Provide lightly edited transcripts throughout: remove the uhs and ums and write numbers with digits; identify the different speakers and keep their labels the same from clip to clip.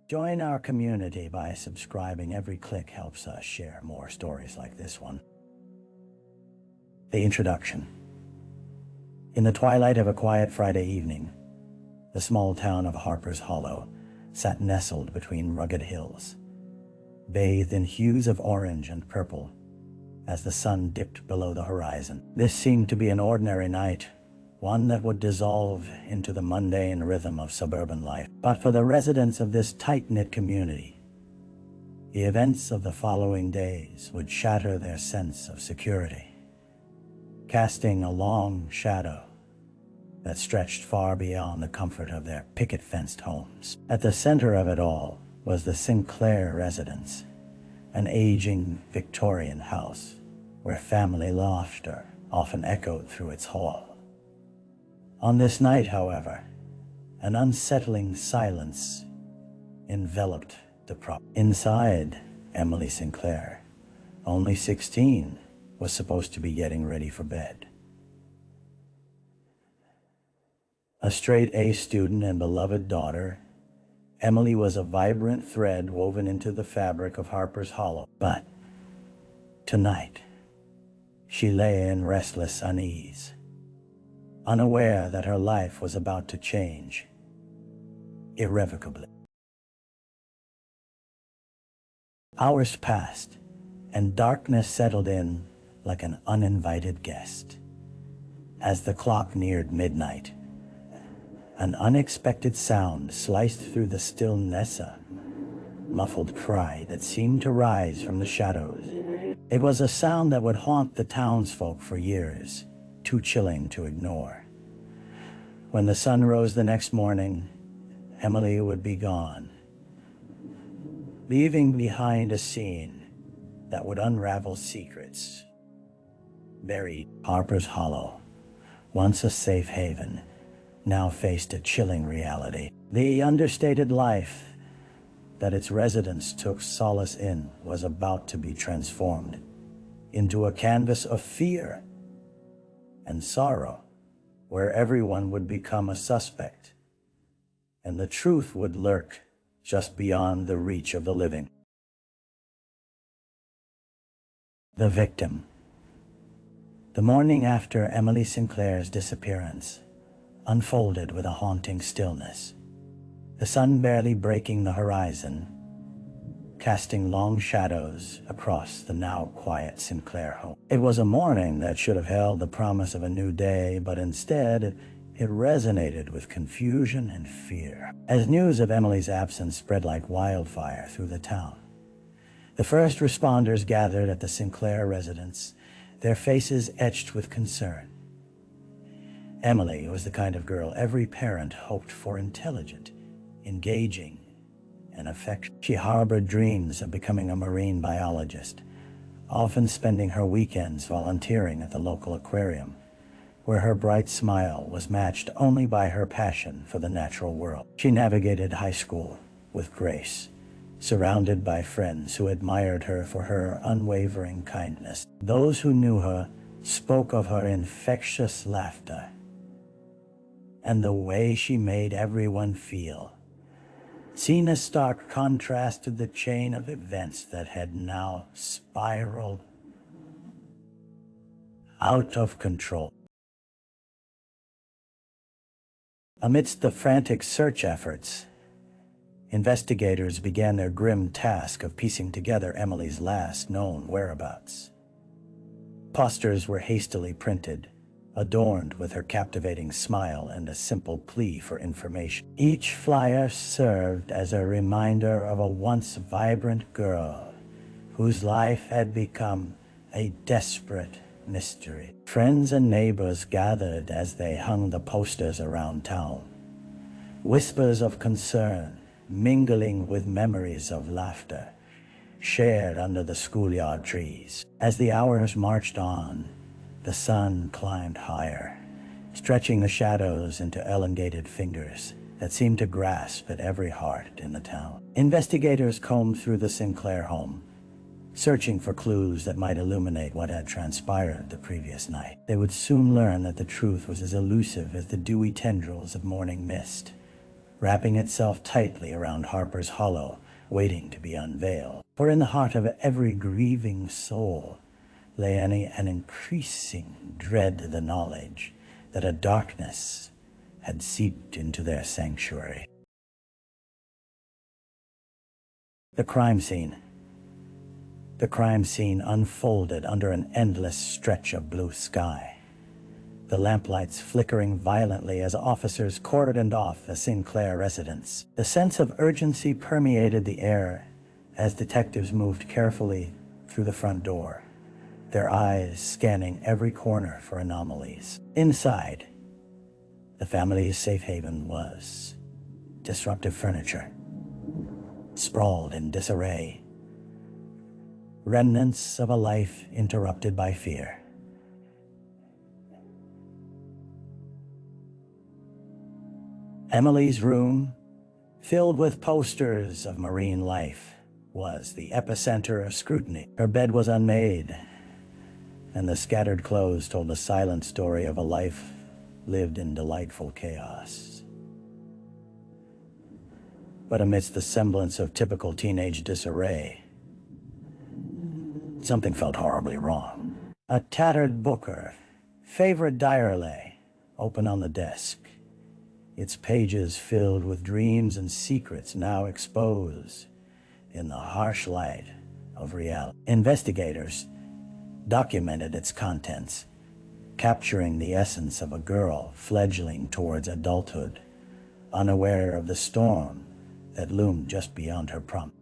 Speaker 1: Join our community by subscribing. Every click helps us share more stories like this one. The introduction. In the twilight of a quiet Friday evening, the small town of Harper's Hollow sat nestled between rugged hills, bathed in hues of orange and purple as the sun dipped below the horizon. This seemed to be an ordinary night, one that would dissolve into the mundane rhythm of suburban life. But for the residents of this tight-knit community, the events of the following days would shatter their sense of security, casting a long shadow that stretched far beyond the comfort of their picket-fenced homes. At the center of it all was the Sinclair residence, an aging Victorian house where family laughter often echoed through its hall. On this night, however, an unsettling silence enveloped the property. Inside, Emily Sinclair, only 16, was supposed to be getting ready for bed. A straight-A student and beloved daughter, Emily was a vibrant thread woven into the fabric of Harper's Hollow. But tonight, she lay in restless unease, unaware that her life was about to change irrevocably. Hours passed, and darkness settled in like an uninvited guest. As the clock neared midnight, an unexpected sound sliced through the stillness, a muffled cry that seemed to rise from the shadows. It was a sound that would haunt the townsfolk for years, too chilling to ignore. When the sun rose the next morning, Emily would be gone, leaving behind a scene that would unravel secrets buried. Harper's Hollow, once a safe haven, now faced a chilling reality. The understated life that its residents took solace in was about to be transformed into a canvas of fear and sorrow, where everyone would become a suspect, and the truth would lurk just beyond the reach of the living. The victim. The morning after Emily Sinclair's disappearance unfolded with a haunting stillness, the sun barely breaking the horizon, casting long shadows across the now quiet Sinclair home. It was a morning that should have held the promise of a new day, but instead it resonated with confusion and fear. As news of Emily's absence spread like wildfire through the town, the first responders gathered at the Sinclair residence, their faces etched with concern. Emily was the kind of girl every parent hoped for: intelligent, engaging, and affectionate. She harbored dreams of becoming a marine biologist, often spending her weekends volunteering at the local aquarium, where her bright smile was matched only by her passion for the natural world. She navigated high school with grace, surrounded by friends who admired her for her unwavering kindness. Those who knew her spoke of her infectious laughter and the way she made everyone feel, seen a stark contrast to the chain of events that had now spiraled out of control. Amidst the frantic search efforts, investigators began their grim task of piecing together Emily's last known whereabouts. Posters were hastily printed, adorned with her captivating smile and a simple plea for information. Each flyer served as a reminder of a once vibrant girl whose life had become a desperate mystery. Friends and neighbors gathered as they hung the posters around town, whispers of concern mingling with memories of laughter shared under the schoolyard trees. As the hours marched on, the sun climbed higher, stretching the shadows into elongated fingers that seemed to grasp at every heart in the town. Investigators combed through the Sinclair home, searching for clues that might illuminate what had transpired the previous night. They would soon learn that the truth was as elusive as the dewy tendrils of morning mist, wrapping itself tightly around Harper's hollow, waiting to be unveiled. For in the heart of every grieving soul lay an increasing dread of the knowledge that a darkness had seeped into their sanctuary. The crime scene. The crime scene unfolded under an endless stretch of blue sky, the lamplights flickering violently as officers cordoned off the Sinclair residence. The sense of urgency permeated the air as detectives moved carefully through the front door, their eyes scanning every corner for anomalies. Inside, the family's safe haven was disruptive furniture, sprawled in disarray, remnants of a life interrupted by fear. Emily's room, filled with posters of marine life, was the epicenter of scrutiny. Her bed was unmade, and the scattered clothes told the silent story of a life lived in delightful chaos. But amidst the semblance of typical teenage disarray, something felt horribly wrong. A tattered book, her favorite diary, open on the desk, its pages filled with dreams and secrets now exposed in the harsh light of reality. Investigators documented its contents, capturing the essence of a girl fledgling towards adulthood, unaware of the storm that loomed just beyond her prompt.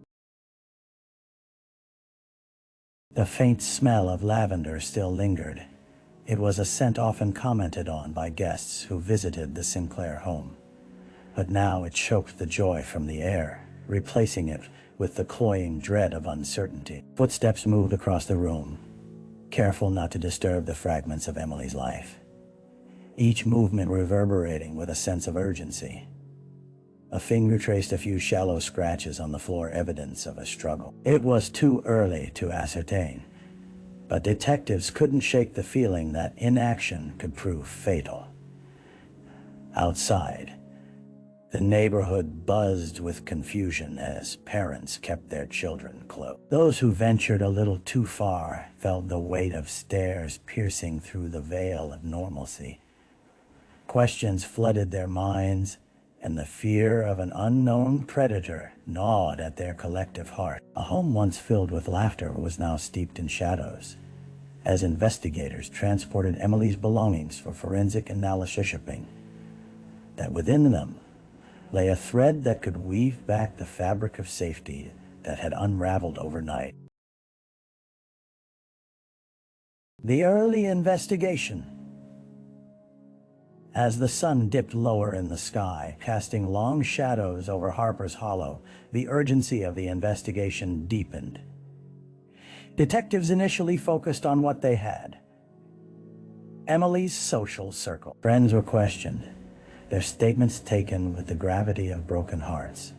Speaker 1: The faint smell of lavender still lingered. It was a scent often commented on by guests who visited the Sinclair home. But now it choked the joy from the air, replacing it with the cloying dread of uncertainty. Footsteps moved across the room, careful not to disturb the fragments of Emily's life, each movement reverberating with a sense of urgency. A finger traced a few shallow scratches on the floor, evidence of a struggle. It was too early to ascertain, but detectives couldn't shake the feeling that inaction could prove fatal. Outside, the neighborhood buzzed with confusion as parents kept their children close. Those who ventured a little too far felt the weight of stares piercing through the veil of normalcy. Questions flooded their minds, and the fear of an unknown predator gnawed at their collective heart. A home once filled with laughter was now steeped in shadows, as investigators transported Emily's belongings for forensic analysis, shipping that within them lay a thread that could weave back the fabric of safety that had unraveled overnight. The early investigation. As the sun dipped lower in the sky, casting long shadows over Harper's Hollow, the urgency of the investigation deepened. Detectives initially focused on what they had: Emily's social circle. Friends were questioned, their statements taken with the gravity of broken hearts.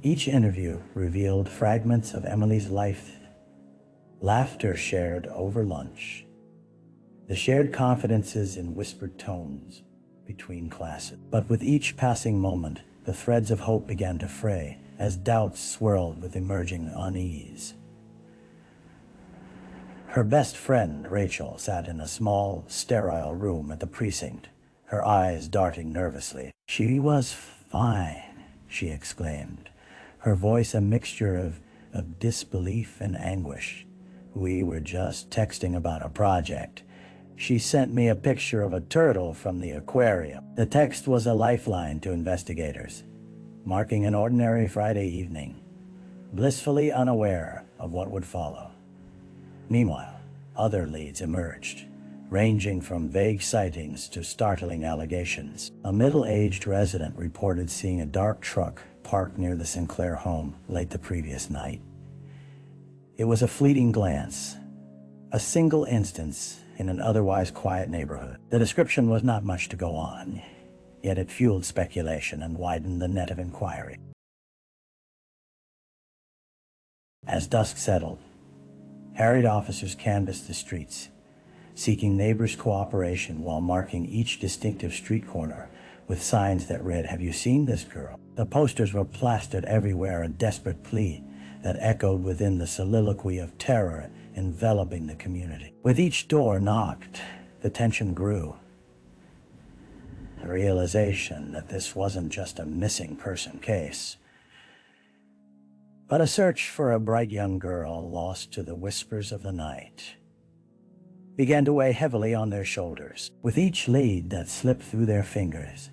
Speaker 1: Each interview revealed fragments of Emily's life, laughter shared over lunch, the shared confidences in whispered tones between classes. But with each passing moment, the threads of hope began to fray as doubts swirled with emerging unease. Her best friend, Rachel, sat in a small, sterile room at the precinct, her eyes darting nervously. "She was fine," she exclaimed, her voice a mixture of disbelief and anguish. "We were just texting about a project. She sent me a picture of a turtle from the aquarium." The text was a lifeline to investigators, marking an ordinary Friday evening, blissfully unaware of what would follow. Meanwhile, other leads emerged, ranging from vague sightings to startling allegations. A middle-aged resident reported seeing a dark truck parked near the Sinclair home late the previous night. It was a fleeting glance, a single instance in an otherwise quiet neighborhood. The description was not much to go on, yet it fueled speculation and widened the net of inquiry. As dusk settled, harried officers canvassed the streets, seeking neighbors' cooperation while marking each distinctive street corner with signs that read, "Have you seen this girl?" The posters were plastered everywhere, a desperate plea that echoed within the soliloquy of terror enveloping the community. With each door knocked, the tension grew. The realization that this wasn't just a missing person case, but a search for a bright young girl lost to the whispers of the night began to weigh heavily on their shoulders. With each lead that slipped through their fingers,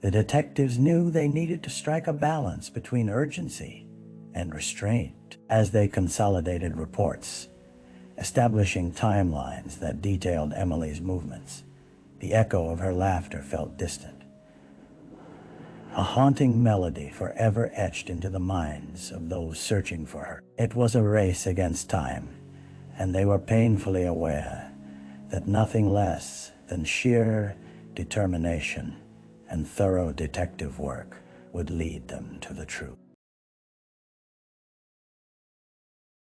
Speaker 1: the detectives knew they needed to strike a balance between urgency and restraint. As they consolidated reports, establishing timelines that detailed Emily's movements, the echo of her laughter felt distant, a haunting melody forever etched into the minds of those searching for her. It was a race against time, and they were painfully aware that nothing less than sheer determination and thorough detective work would lead them to the truth.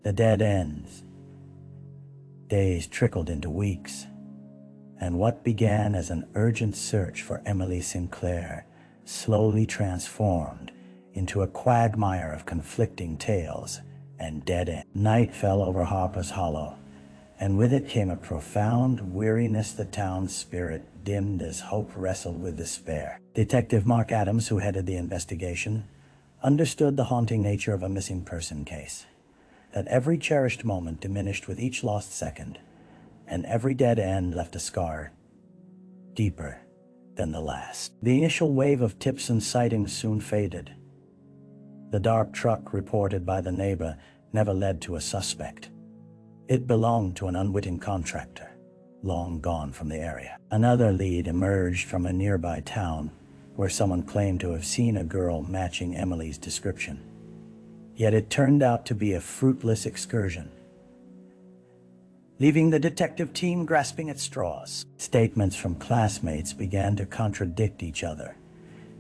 Speaker 1: The dead ends. Days trickled into weeks, and what began as an urgent search for Emily Sinclair slowly transformed into a quagmire of conflicting tales and dead ends. Night fell over Harper's Hollow, and with it came a profound weariness the town's spirit dimmed as hope wrestled with despair. Detective Mark Adams, who headed the investigation, understood the haunting nature of a missing person case, that every cherished moment diminished with each lost second, and every dead end left a scar deeper than the last. The initial wave of tips and sightings soon faded. The dark truck reported by the neighbor never led to a suspect. It belonged to an unwitting contractor, long gone from the area. Another lead emerged from a nearby town where someone claimed to have seen a girl matching Emily's description. Yet it turned out to be a fruitless excursion, leaving the detective team grasping at straws. Statements from classmates began to contradict each other,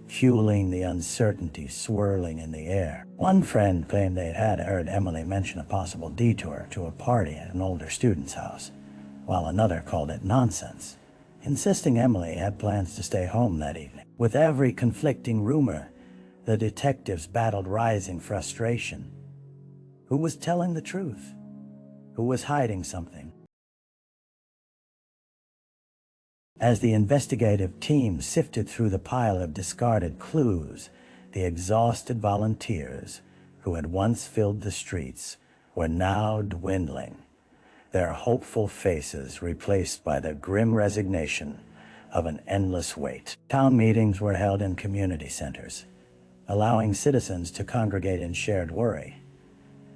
Speaker 1: fueling the uncertainty swirling in the air. One friend claimed they had heard Emily mention a possible detour to a party at an older student's house, while another called it nonsense, insisting Emily had plans to stay home that evening. With every conflicting rumor, the detectives battled rising frustration. Who was telling the truth? Who was hiding something? As the investigative team sifted through the pile of discarded clues, the exhausted volunteers who had once filled the streets were now dwindling, their hopeful faces replaced by the grim resignation of an endless wait. Town meetings were held in community centers, allowing citizens to congregate in shared worry.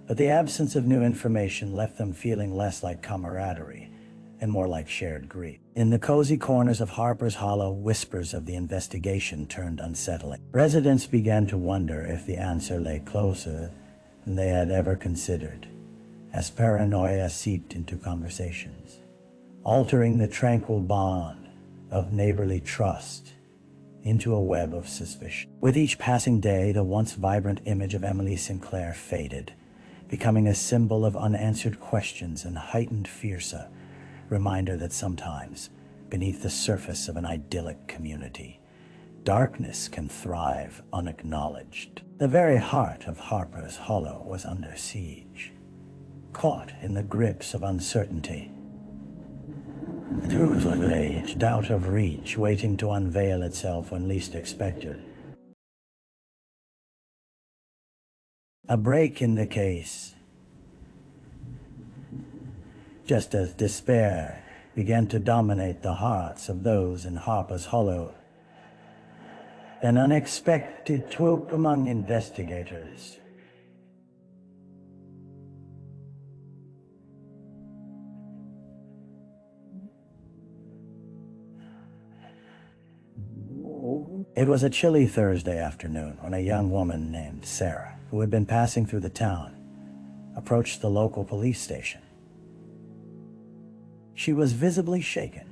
Speaker 1: But the absence of new information left them feeling less like camaraderie and more like shared grief. In the cozy corners of Harper's Hollow, whispers of the investigation turned unsettling. Residents began to wonder if the answer lay closer than they had ever considered, as paranoia seeped into conversations, altering the tranquil bond of neighborly trust into a web of suspicion. With each passing day, the once vibrant image of Emily Sinclair faded, becoming a symbol of unanswered questions and heightened fear, reminder that sometimes, beneath the surface of an idyllic community, darkness can thrive unacknowledged. The very heart of Harper's Hollow was under siege, caught in the grips of uncertainty. The truth lay, out of reach, waiting to unveil itself when least expected. A break in the case. Just as despair began to dominate the hearts of those in Harper's Hollow, an unexpected swoop among investigators. It was a chilly Thursday afternoon when a young woman named Sarah, who had been passing through the town, approached the local police station. She was visibly shaken,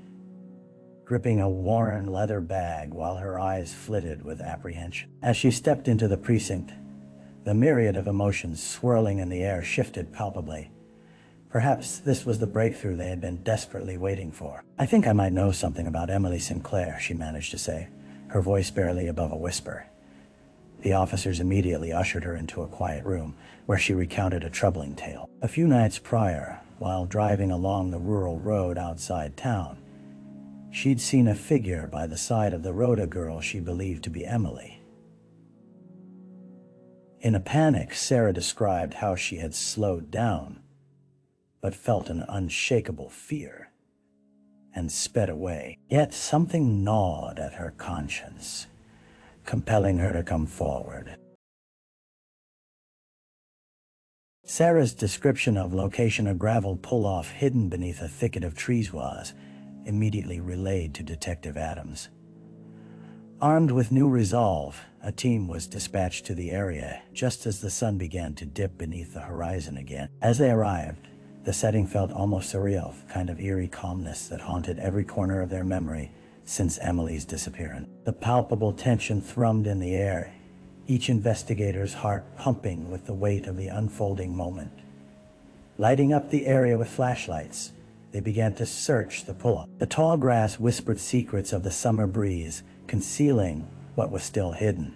Speaker 1: gripping a worn leather bag while her eyes flitted with apprehension. As she stepped into the precinct, the myriad of emotions swirling in the air shifted palpably. Perhaps this was the breakthrough they had been desperately waiting for. "I think I might know something about Emily Sinclair," she managed to say, her voice barely above a whisper. The officers immediately ushered her into a quiet room, where she recounted a troubling tale. A few nights prior, while driving along the rural road outside town, she'd seen a figure by the side of the road, a girl she believed to be Emily. In a panic, Sarah described how she had slowed down, but felt an unshakable fear, and sped away. Yet something gnawed at her conscience, compelling her to come forward. Sarah's description of location a gravel pull-off hidden beneath a thicket of trees was immediately relayed to Detective Adams. Armed with new resolve, a team was dispatched to the area just as the sun began to dip beneath the horizon again. As they arrived, the setting felt almost surreal, a kind of eerie calmness that haunted every corner of their memory since Emily's disappearance. The palpable tension thrummed in the air, each investigator's heart pumping with the weight of the unfolding moment. Lighting up the area with flashlights, they began to search the pull-off. The tall grass whispered secrets of the summer breeze, concealing what was still hidden.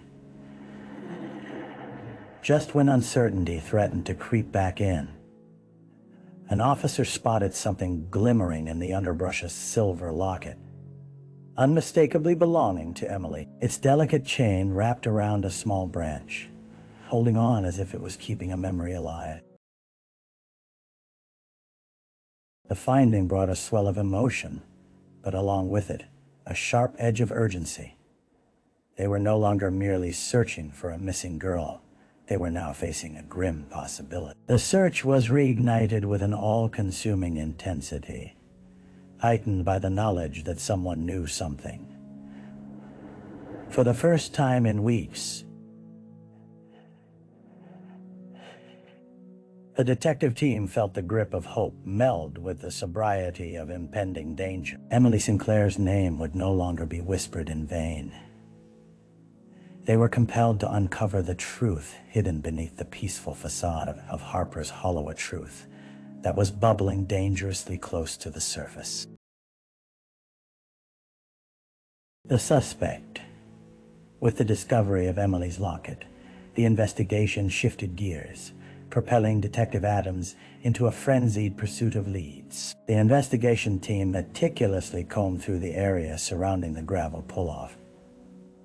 Speaker 1: Just when uncertainty threatened to creep back in, an officer spotted something glimmering in the underbrush's silver locket, unmistakably belonging to Emily. Its delicate chain wrapped around a small branch, holding on as if it was keeping a memory alive. The finding brought a swell of emotion, but along with it, a sharp edge of urgency. They were no longer merely searching for a missing girl. They were now facing a grim possibility. The search was reignited with an all-consuming intensity, heightened by the knowledge that someone knew something. For the first time in weeks, the detective team felt the grip of hope meld with the sobriety of impending danger. Emily Sinclair's name would no longer be whispered in vain. They were compelled to uncover the truth hidden beneath the peaceful facade of Harper's hollow truth that was bubbling dangerously close to the surface. The suspect. With the discovery of Emily's locket, the investigation shifted gears, propelling Detective Adams into a frenzied pursuit of leads. The investigation team meticulously combed through the area surrounding the gravel pull-off,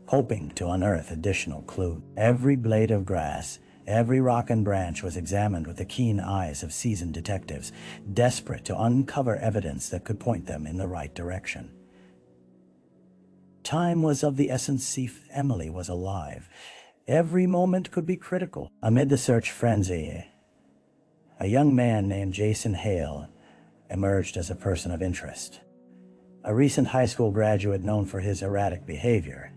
Speaker 1: hoping to unearth additional clues. Every blade of grass, every rock and branch was examined with the keen eyes of seasoned detectives, desperate to uncover evidence that could point them in the right direction. Time was of the essence if Emily was alive. Every moment could be critical. Amid the search frenzy, a young man named Jason Hale emerged as a person of interest. A recent high school graduate known for his erratic behavior,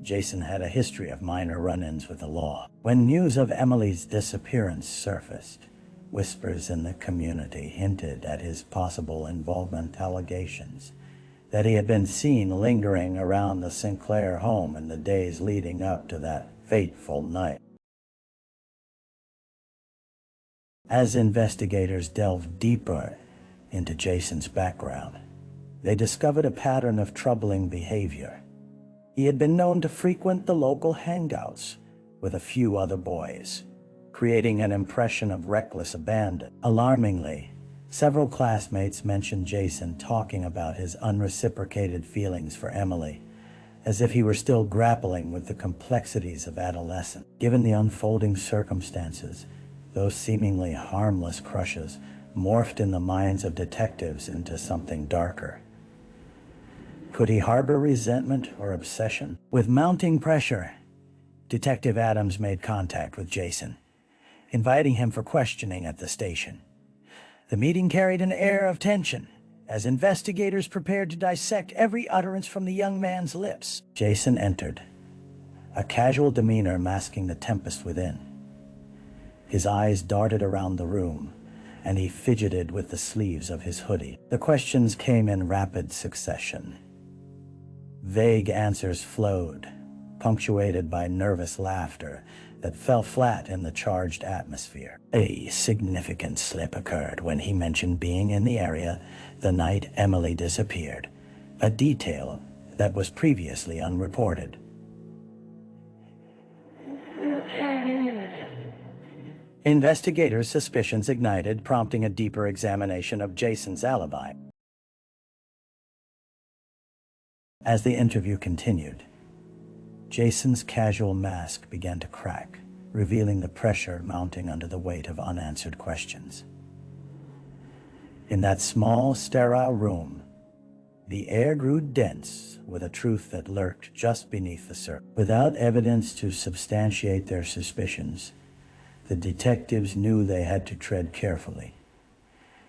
Speaker 1: Jason had a history of minor run-ins with the law. When news of Emily's disappearance surfaced, whispers in the community hinted at his possible involvement. Allegations that he had been seen lingering around the Sinclair home in the days leading up to that fateful night. As investigators delved deeper into Jason's background, they discovered a pattern of troubling behavior. He had been known to frequent the local hangouts with a few other boys, creating an impression of reckless abandon. Alarmingly, several classmates mentioned Jason talking about his unreciprocated feelings for Emily, as if he were still grappling with the complexities of adolescence. Given the unfolding circumstances, those seemingly harmless crushes morphed in the minds of detectives into something darker. Could he harbor resentment or obsession? With mounting pressure, Detective Adams made contact with Jason, inviting him for questioning at the station. The meeting carried an air of tension as investigators prepared to dissect every utterance from the young man's lips. Jason entered, a casual demeanor masking the tempest within. His eyes darted around the room, and he fidgeted with the sleeves of his hoodie. The questions came in rapid succession. Vague answers flowed, punctuated by nervous laughter that fell flat in the charged atmosphere. A significant slip occurred when he mentioned being in the area the night Emily disappeared, a detail that was previously unreported. Investigators' suspicions ignited, prompting a deeper examination of Jason's alibi. As the interview continued, Jason's casual mask began to crack, revealing the pressure mounting under the weight of unanswered questions. In that small, sterile room, the air grew dense with a truth that lurked just beneath the surface. Without evidence to substantiate their suspicions, the detectives knew they had to tread carefully,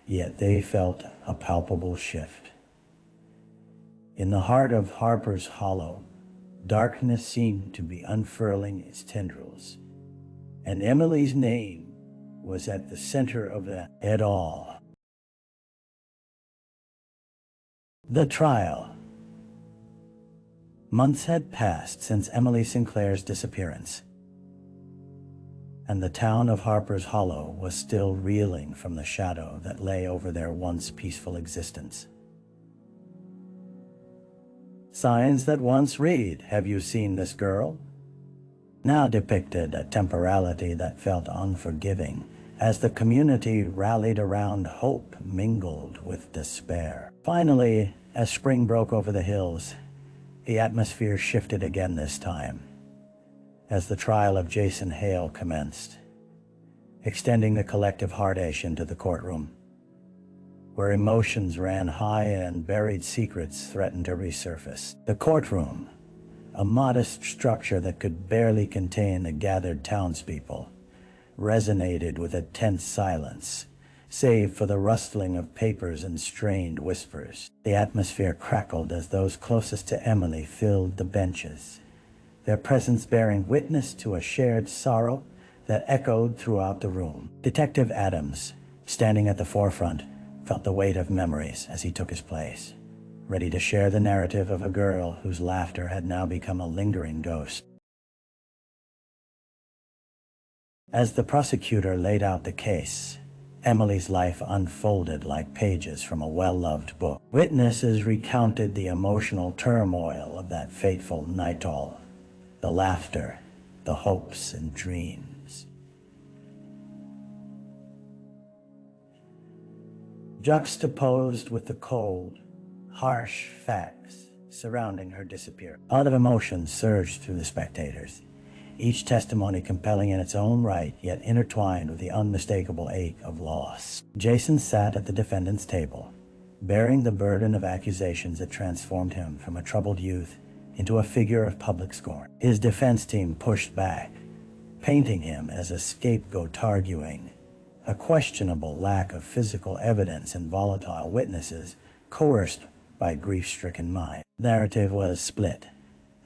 Speaker 1: yet they felt a palpable shift. In the heart of Harper's Hollow, darkness seemed to be unfurling its tendrils, and Emily's name was at the center of it all. The trial. Months had passed since Emily Sinclair's disappearance, and the town of Harper's Hollow was still reeling from the shadow that lay over their once peaceful existence. Signs that once read, "Have you seen this girl?" now depicted a temporality that felt unforgiving, as the community rallied around hope mingled with despair. Finally, as spring broke over the hills, the atmosphere shifted again this time, as the trial of Jason Hale commenced, extending the collective heartache into the courtroom, where emotions ran high and buried secrets threatened to resurface. The courtroom, a modest structure that could barely contain the gathered townspeople, resonated with a tense silence, save for the rustling of papers and strained whispers. The atmosphere crackled as those closest to Emily filled the benches, their presence bearing witness to a shared sorrow that echoed throughout the room. Detective Adams, standing at the forefront, felt the weight of memories as he took his place, ready to share the narrative of a girl whose laughter had now become a lingering ghost. As the prosecutor laid out the case, Emily's life unfolded like pages from a well-loved book. Witnesses recounted the emotional turmoil of that fateful night, all the laughter, the hopes and dreams, juxtaposed with the cold, harsh facts surrounding her disappearance. A lot of emotion surged through the spectators, each testimony compelling in its own right, yet intertwined with the unmistakable ache of loss. Jason sat at the defendant's table, bearing the burden of accusations that transformed him from a troubled youth into a figure of public scorn. His defense team pushed back, painting him as a scapegoat, arguing a questionable lack of physical evidence and volatile witnesses coerced by grief-stricken mind. The narrative was split,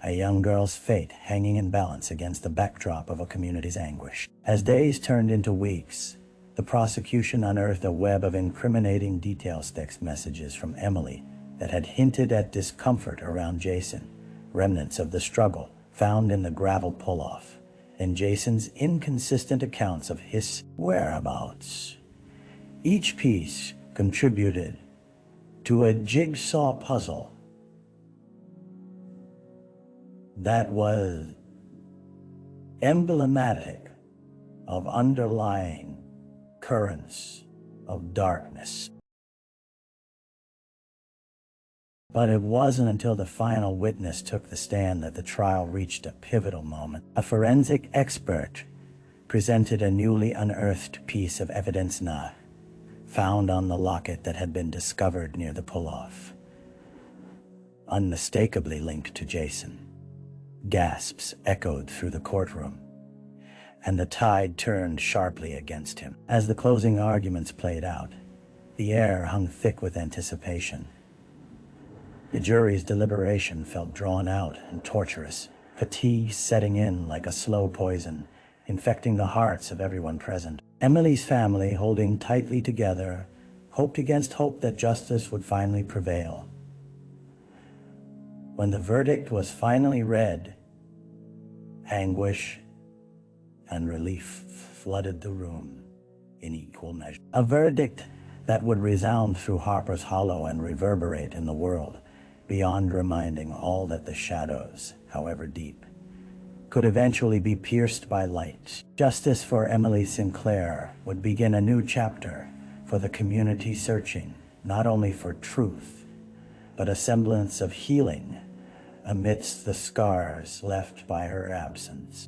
Speaker 1: a young girl's fate hanging in balance against the backdrop of a community's anguish. As days turned into weeks, the prosecution unearthed a web of incriminating details, text messages from Emily that had hinted at discomfort around Jason, remnants of the struggle found in the gravel pull-off, and Jason's inconsistent accounts of his whereabouts. Each piece contributed to a jigsaw puzzle that was emblematic of underlying currents of darkness. But it wasn't until the final witness took the stand that the trial reached a pivotal moment. A forensic expert presented a newly unearthed piece of evidence found on the locket that had been discovered near the pull-off, unmistakably linked to Jason. Gasps echoed through the courtroom, and the tide turned sharply against him. As the closing arguments played out, the air hung thick with anticipation. The jury's deliberation felt drawn out and torturous, fatigue setting in like a slow poison, infecting the hearts of everyone present. Emily's family, holding tightly together, hoped against hope that justice would finally prevail. When the verdict was finally read, anguish and relief flooded the room in equal measure. A verdict that would resound through Harper's Hollow and reverberate in the world, beyond reminding all that the shadows, however deep, could eventually be pierced by light. Justice for Emily Sinclair would begin a new chapter for the community, searching not only for truth, but a semblance of healing amidst the scars left by her absence.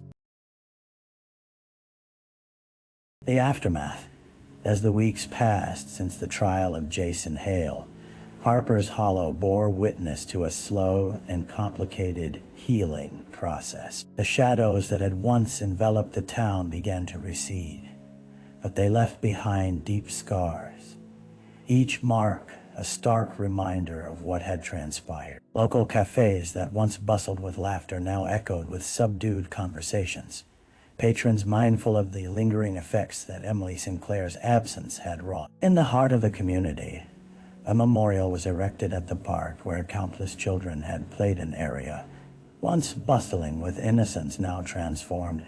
Speaker 1: The aftermath. As the weeks passed since the trial of Jason Hale, Harper's Hollow bore witness to a slow and complicated healing process. The shadows that had once enveloped the town began to recede, but they left behind deep scars, each mark a stark reminder of what had transpired. Local cafes that once bustled with laughter now echoed with subdued conversations, patrons mindful of the lingering effects that Emily Sinclair's absence had wrought. In the heart of the community, a memorial was erected at the park where countless children had played, an area once bustling with innocence now transformed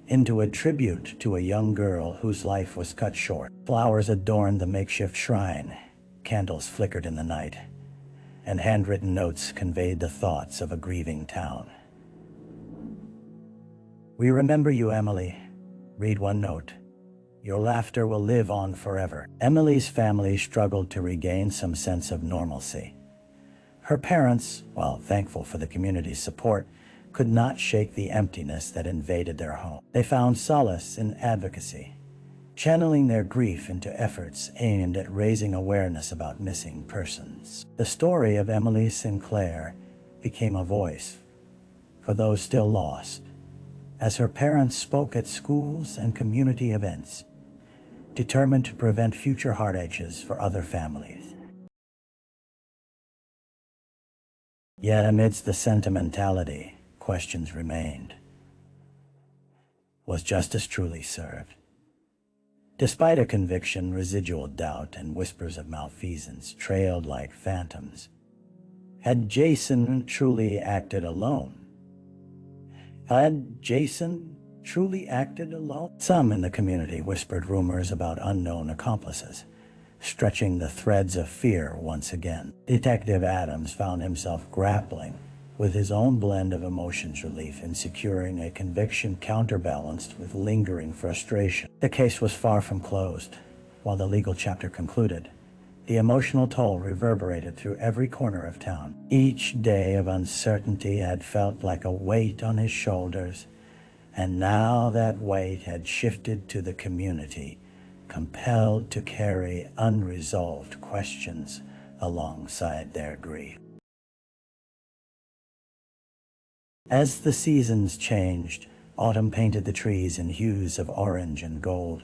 Speaker 1: into a tribute to a young girl whose life was cut short. Flowers adorned the makeshift shrine, candles flickered in the night, and handwritten notes conveyed the thoughts of a grieving town. "We remember you, Emily. Read one note. Your laughter will live on forever." Emily's family struggled to regain some sense of normalcy. Her parents, while thankful for the community's support, could not shake the emptiness that invaded their home. They found solace in advocacy, channeling their grief into efforts aimed at raising awareness about missing persons. The story of Emily Sinclair became a voice for those still lost, as her parents spoke at schools and community events, determined to prevent future heartaches for other families. Yet amidst the sentimentality, questions remained. Was justice truly served? Despite a conviction, residual doubt and whispers of malfeasance trailed like phantoms. Had Jason truly acted alone? Had Jason truly acted alone? Some in the community whispered rumors about unknown accomplices, stretching the threads of fear once again. Detective Adams found himself grappling with his own blend of emotions, relief in securing a conviction counterbalanced with lingering frustration. The case was far from closed. While the legal chapter concluded, the emotional toll reverberated through every corner of town. Each day of uncertainty had felt like a weight on his shoulders, and now that weight had shifted to the community, compelled to carry unresolved questions alongside their grief. As the seasons changed, autumn painted the trees in hues of orange and gold,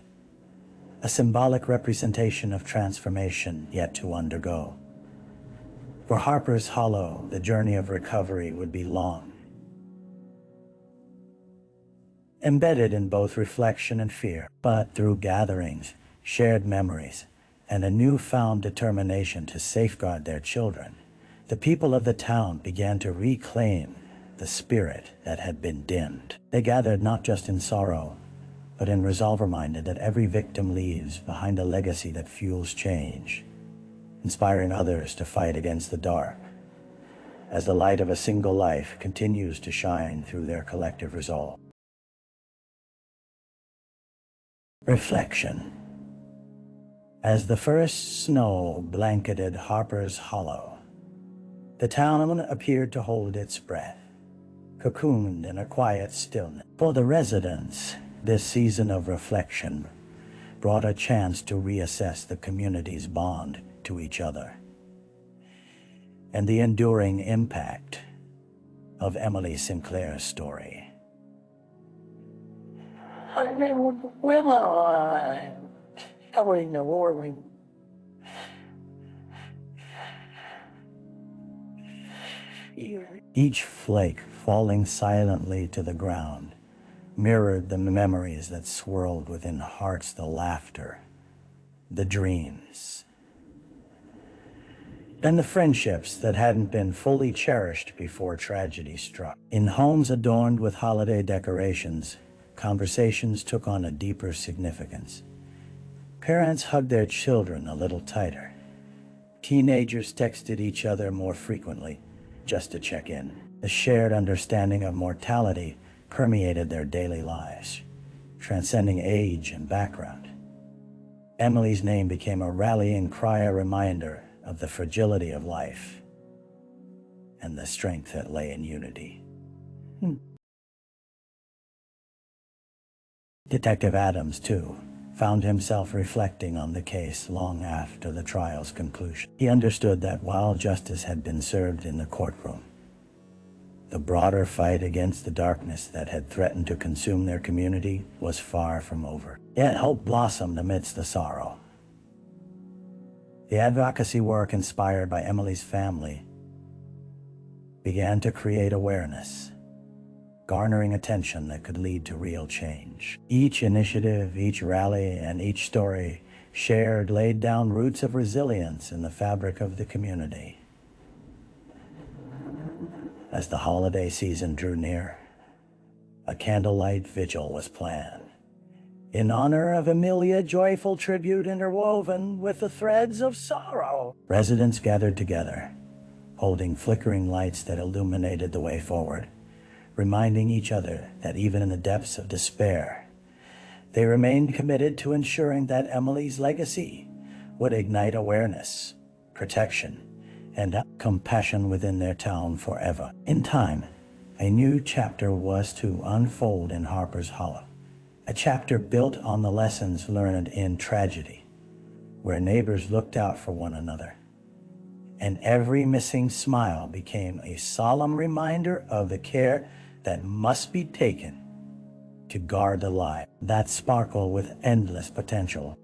Speaker 1: a symbolic representation of transformation yet to undergo. For Harper's Hollow, the journey of recovery would be long, embedded in both reflection and fear. But through gatherings, shared memories, and a newfound determination to safeguard their children, the people of the town began to reclaim the spirit that had been dimmed. They gathered not just in sorrow, but in resolve, reminded that every victim leaves behind a legacy that fuels change, inspiring others to fight against the dark, as the light of a single life continues to shine through their collective resolve. Reflection. As the first snow blanketed Harper's Hollow, the town appeared to hold its breath, cocooned in a quiet stillness. For the residents, this season of reflection brought a chance to reassess the community's bond to each other and the enduring impact of Emily Sinclair's story. Each flake falling silently to the ground mirrored the memories that swirled within hearts, the laughter, the dreams, and the friendships that hadn't been fully cherished before tragedy struck. In homes adorned with holiday decorations, conversations took on a deeper significance. Parents hugged their children a little tighter. Teenagers texted each other more frequently, just to check in. The shared understanding of mortality permeated their daily lives, transcending age and background. Emily's name became a rallying cry, a reminder of the fragility of life and the strength that lay in unity. Detective Adams, too, found himself reflecting on the case long after the trial's conclusion. He understood that while justice had been served in the courtroom, the broader fight against the darkness that had threatened to consume their community was far from over. Yet hope blossomed amidst the sorrow. The advocacy work inspired by Emily's family began to create awareness, garnering attention that could lead to real change. Each initiative, each rally, and each story shared laid down roots of resilience in the fabric of the community. As the holiday season drew near, a candlelight vigil was planned in honor of Emilia, joyful tribute interwoven with the threads of sorrow. Residents gathered together, holding flickering lights that illuminated the way forward, reminding each other that even in the depths of despair, they remained committed to ensuring that Emily's legacy would ignite awareness, protection, and compassion within their town forever. In time, a new chapter was to unfold in Harper's Hollow, a chapter built on the lessons learned in tragedy, where neighbors looked out for one another, and every missing smile became a solemn reminder of the care that must be taken to guard the life that sparkle with endless potential.